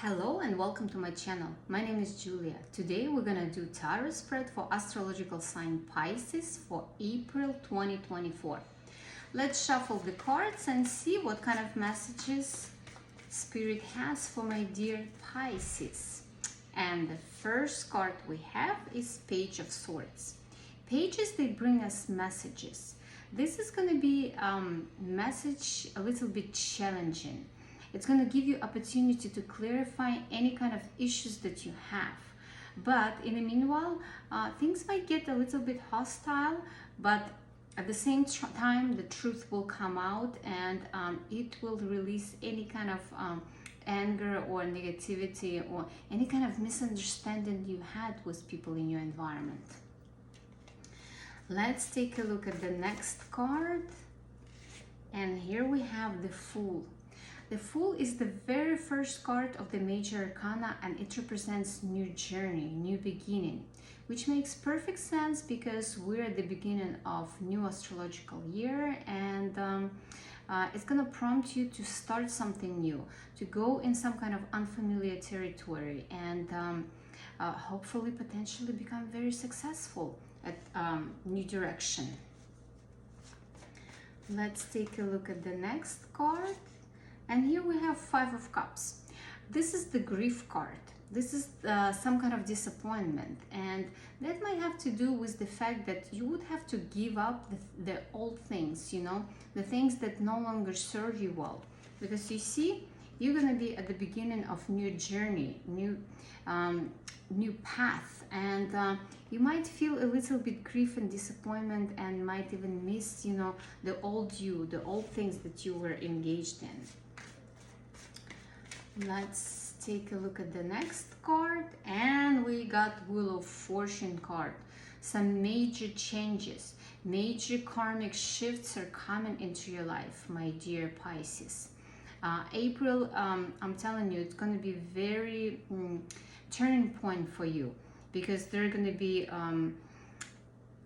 Hello and welcome to my channel. My name is Julia. Today we're gonna do tarot spread for astrological sign Pisces for April 2024. Let's shuffle the cards and see what kind of messages Spirit has for my dear Pisces. And the first card we have is Page of Swords. Pages, they bring us messages. This is going to be message a little bit challenging. It's going to give you opportunity to clarify any kind of issues that you have. But in the meanwhile, things might get a little bit hostile, but at the same time, the truth will come out and it will release any kind of anger or negativity or any kind of misunderstanding you had with people in your environment. Let's take a look at the next card. And here we have the Fool. The Fool is the very first card of the major arcana, and it represents new journey, new beginning, which makes perfect sense because we're at the beginning of new astrological year, and it's going to prompt you to start something new, to go in some kind of unfamiliar territory, and hopefully potentially become very successful at new direction. Let's take a look at the next card. And here we have Five of Cups. This is the grief card. This is some kind of disappointment, and that might have to do with the fact that you would have to give up the old things, you know, the things that no longer serve you well. Because you see, you're going to be at the beginning of new journey, new path, and you might feel a little bit grief and disappointment, and might even miss, you know, the old you, the old things that you were engaged in. Let's take a look at the next card, and we got Wheel of Fortune card. Some major changes, major karmic shifts are coming into your life, my dear Pisces. April, I'm telling you, it's going to be very turning point for you, because there are going to be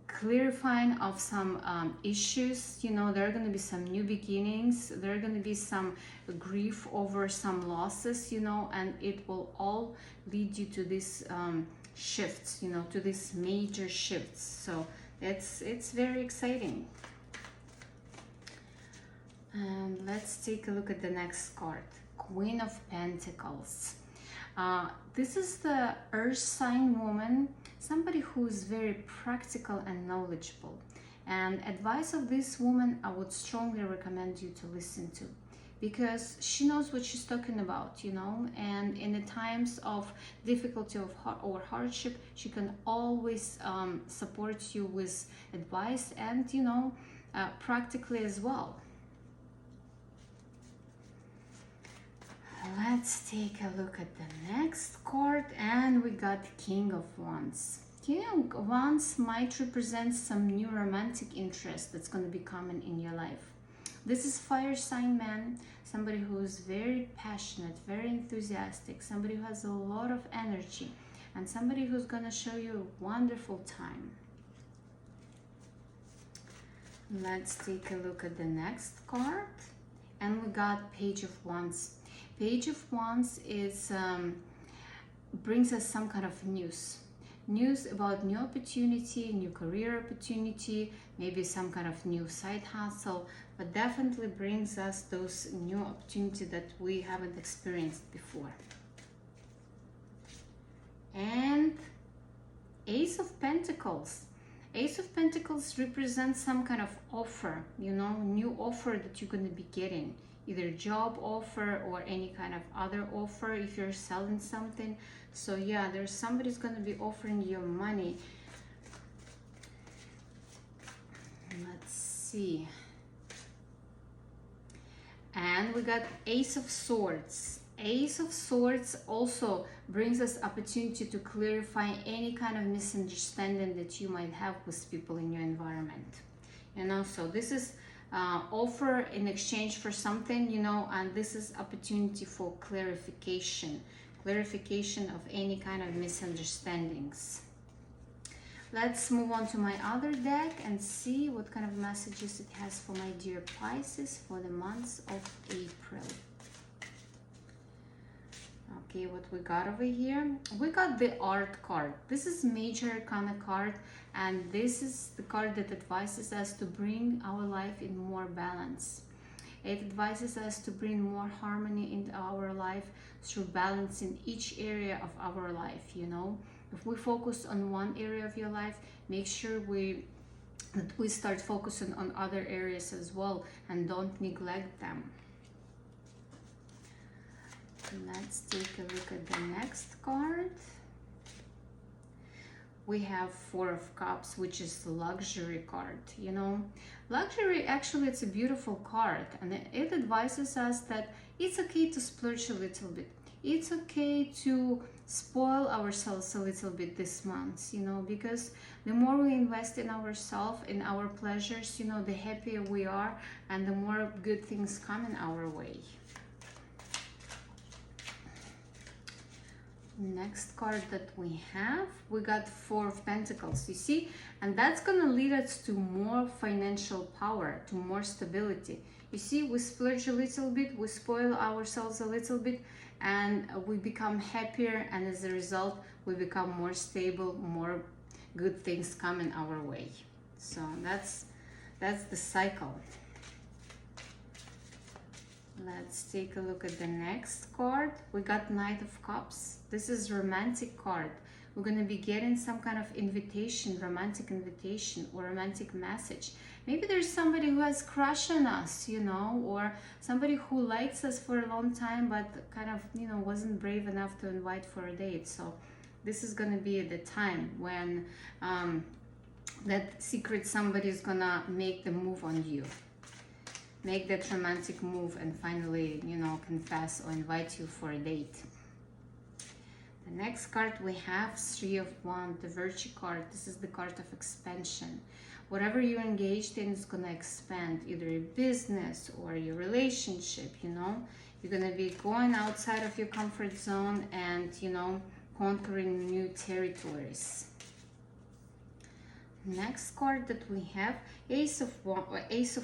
clarifying of some issues, you know, there are going to be some new beginnings, there are going to be some grief over some losses, you know, and it will all lead you to these shifts, you know, to these major shifts. So it's very exciting. And let's take a look at the next card, Queen of Pentacles. This is the earth sign woman, somebody who is very practical and knowledgeable. And advice of this woman I would strongly recommend you to listen to, because she knows what she's talking about, you know, and in the times of difficulty or hardship, she can always support you with advice and, you know, practically as well. Let's take a look at the next card, and we got King of Wands. King of Wands might represent some new romantic interest that's going to be coming in your life. This is fire sign man, somebody who is very passionate, very enthusiastic, somebody who has a lot of energy, and somebody who's going to show you a wonderful time. Let's take a look at the next card, and we got Page of Wands. Page of Wands is brings us some kind of news about new opportunity, new career opportunity, maybe some kind of new side hustle, but definitely brings us those new opportunity that we haven't experienced before. And Ace of Pentacles. Ace of Pentacles represents some kind of offer, you know, new offer that you're going to be getting. Either job offer or any kind of other offer if you're selling something. So yeah, there's somebody's going to be offering you money. Let's see. And we got Ace of Swords. Ace of Swords also brings us opportunity to clarify any kind of misunderstanding that you might have with people in your environment. You know, so this is offer in exchange for something, you know, and this is opportunity for clarification of any kind of misunderstandings. Let's move on to my other deck and see what kind of messages it has for my dear Pisces for the months of April. Okay, what we got over here? We got the art card. This is major kind of card, and this is the card that advises us to bring our life in more balance. It advises us to bring more harmony into our life through balancing each area of our life, you know. If we focus on one area of your life, make sure that we start focusing on other areas as well and don't neglect them. Let's take a look at the next card. We have Four of Cups, which is the luxury card, you know. Luxury, actually, it's a beautiful card, and it advises us that it's okay to splurge a little bit. It's okay to spoil ourselves a little bit this month, you know, because the more we invest in ourselves, in our pleasures, you know, the happier we are and the more good things come in our way. Next card that we have, we got Four of Pentacles, you see, and that's gonna lead us to more financial power, to more stability. You see, we splurge a little bit, we spoil ourselves a little bit, and we become happier, and as a result we become more stable, more good things coming our way. So that's the cycle. Let's take a look at the next card. We got Knight of Cups. This is romantic card. We're going to be getting some kind of invitation, romantic invitation or romantic message. Maybe there's somebody who has crush on us, you know, or somebody who likes us for a long time but kind of, you know, wasn't brave enough to invite for a date. So this is going to be the time when that secret somebody is going to make the move on you. Make that romantic move and finally, you know, confess or invite you for a date. The next card we have Three of Wands, the Virtue card. This is the card of expansion. Whatever you're engaged in is going to expand, either your business or your relationship, you know. You're going to be going outside of your comfort zone and, you know, conquering new territories. Next card that we have, Ace of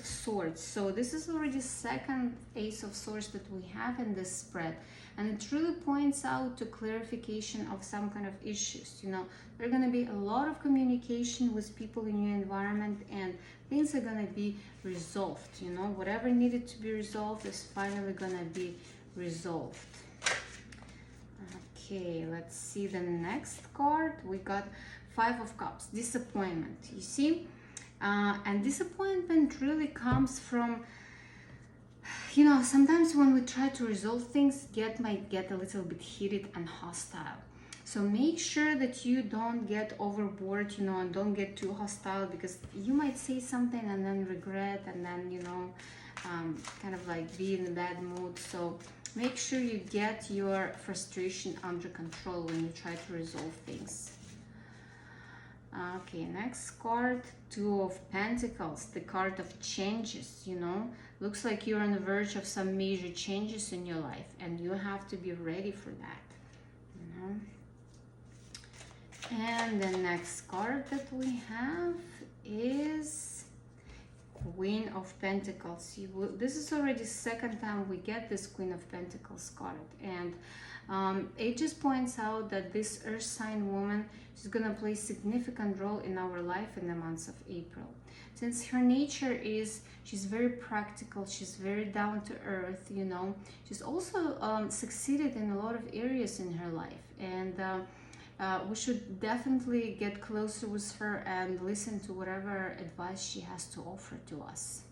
Swords. So this is already second Ace of Swords that we have in this spread, and it really points out to clarification of some kind of issues. You know, there's going to be a lot of communication with people in your environment, and things are going to be resolved. You know, whatever needed to be resolved is finally going to be resolved. Okay, let's see the next card. We got Five of Cups, disappointment, you see, and disappointment really comes from, you know, sometimes when we try to resolve things, might get a little bit heated and hostile. So make sure that you don't get overboard, you know, and don't get too hostile, because you might say something and then regret, and then, you know, kind of like be in a bad mood. So make sure you get your frustration under control when you try to resolve things. Okay, next card, Two of Pentacles, the card of changes, you know. Looks like you're on the verge of some major changes in your life, and you have to be ready for that, you know. And the next card that we have is Queen of Pentacles. This is already the second time we get this Queen of Pentacles card, and it just points out that this earth sign woman, she's gonna play a significant role in our life in the months of April. Since her nature is, she's very practical, she's very down to earth, you know. She's also succeeded in a lot of areas in her life, and we should definitely get closer with her and listen to whatever advice she has to offer to us.